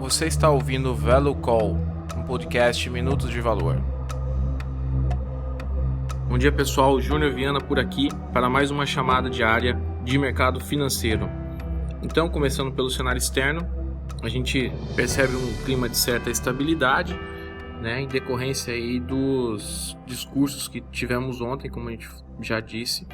Você está ouvindo o Value Call, um podcast Minutos de Valor. Bom dia pessoal, Júnior Viana por aqui para mais uma chamada diária de mercado financeiro. Então, começando pelo cenário externo, a gente percebe um clima de certa estabilidade, em decorrência aí dos discursos que tivemos ontem, como a gente já disse,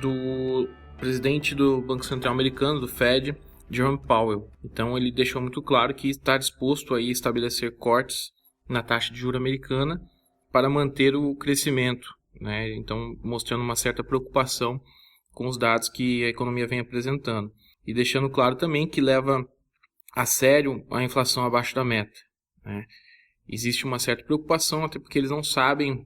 do presidente do Banco Central Americano, do Fed, Jerome Powell. Então ele deixou muito claro que está disposto a estabelecer cortes na taxa de juros americana para manter o crescimento, Então mostrando uma certa preocupação com os dados que a economia vem apresentando. E deixando claro também que leva a sério a inflação abaixo da meta, Existe uma certa preocupação, até porque eles não sabem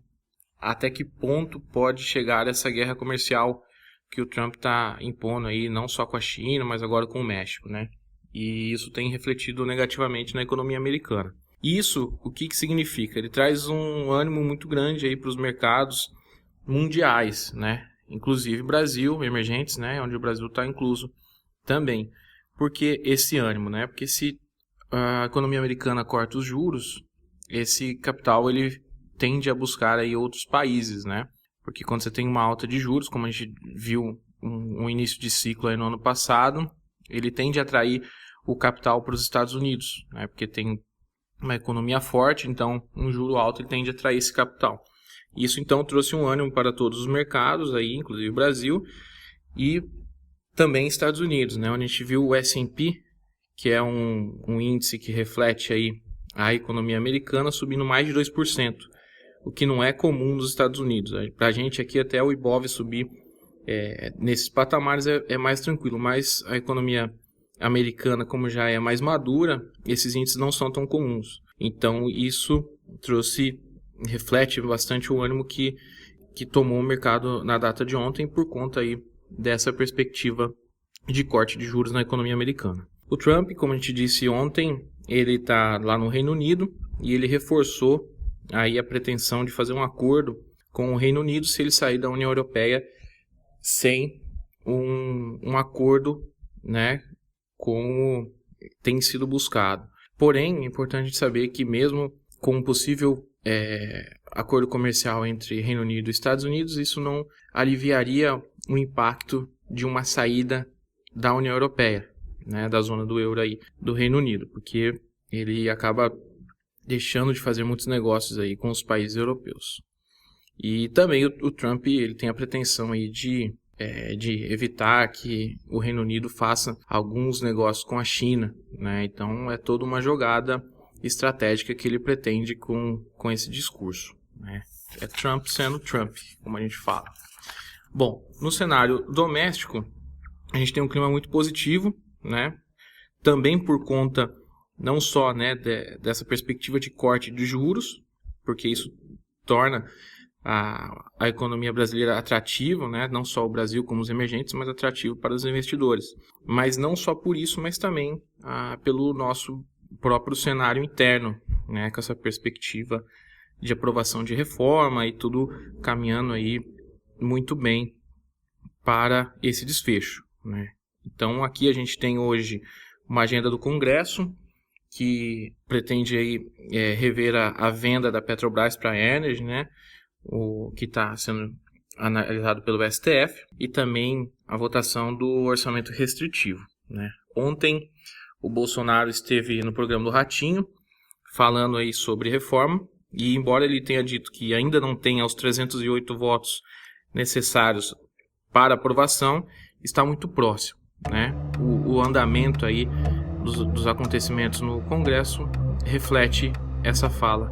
até que ponto pode chegar essa guerra comercial que o Trump está impondo aí, não só com a China, mas agora com o México, E isso tem refletido negativamente na economia americana. Isso, o que significa? Ele traz um ânimo muito grande aí para os mercados mundiais, Inclusive Brasil, emergentes, onde o Brasil está incluso também. Por que esse ânimo, Porque se a economia americana corta os juros, esse capital ele tende a buscar aí outros países, Porque quando você tem uma alta de juros, como a gente viu um início de ciclo aí no ano passado, ele tende a atrair o capital para os Estados Unidos, Porque tem uma economia forte, então um juro alto ele tende a atrair esse capital. Isso então trouxe um ânimo para todos os mercados, aí, inclusive o Brasil, e também Estados Unidos, onde a gente viu o S&P, que é um índice que reflete aí a economia americana, subindo mais de 2%. O que não é comum nos Estados Unidos. Para a gente aqui até o Ibov subir nesses patamares é mais tranquilo, mas a economia americana, como já é mais madura, esses índices não são tão comuns. Então isso reflete bastante o ânimo que tomou o mercado na data de ontem por conta aí dessa perspectiva de corte de juros na economia americana. O Trump, como a gente disse ontem, ele está lá no Reino Unido e ele reforçou aí a pretensão de fazer um acordo com o Reino Unido se ele sair da União Europeia sem um acordo, como tem sido buscado. Porém, é importante saber que mesmo com um possível acordo comercial entre Reino Unido e Estados Unidos, isso não aliviaria o impacto de uma saída da União Europeia, da zona do euro aí, do Reino Unido, porque ele acaba deixando de fazer muitos negócios aí com os países europeus. E também o Trump ele tem a pretensão aí de evitar que o Reino Unido faça alguns negócios com a China, Então é toda uma jogada estratégica que ele pretende com esse discurso, É Trump sendo Trump, como a gente fala. Bom, no cenário doméstico, a gente tem um clima muito positivo, Também por conta não só dessa perspectiva de corte de juros, porque isso torna a economia brasileira atrativa, não só o Brasil como os emergentes, mas atrativo para os investidores. Mas não só por isso, mas também pelo nosso próprio cenário interno, com essa perspectiva de aprovação de reforma e tudo caminhando aí muito bem para esse desfecho, Então aqui a gente tem hoje uma agenda do Congresso que pretende aí, rever a venda da Petrobras para a Energy, o que está sendo analisado pelo STF, e também a votação do orçamento restritivo. Ontem o Bolsonaro esteve no programa do Ratinho falando aí sobre reforma, e embora ele tenha dito que ainda não tenha os 308 votos necessários para aprovação, está muito próximo. O andamento aí dos acontecimentos no Congresso reflete essa fala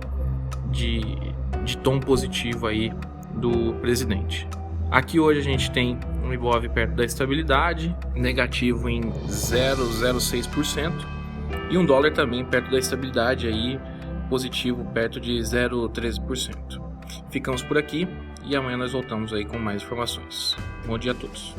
de tom positivo aí do presidente. Aqui hoje a gente tem um Ibov perto da estabilidade, negativo em 0,06%, e um dólar também perto da estabilidade aí, positivo perto de 0,13%. Ficamos por aqui e amanhã nós voltamos aí com mais informações. Bom dia a todos.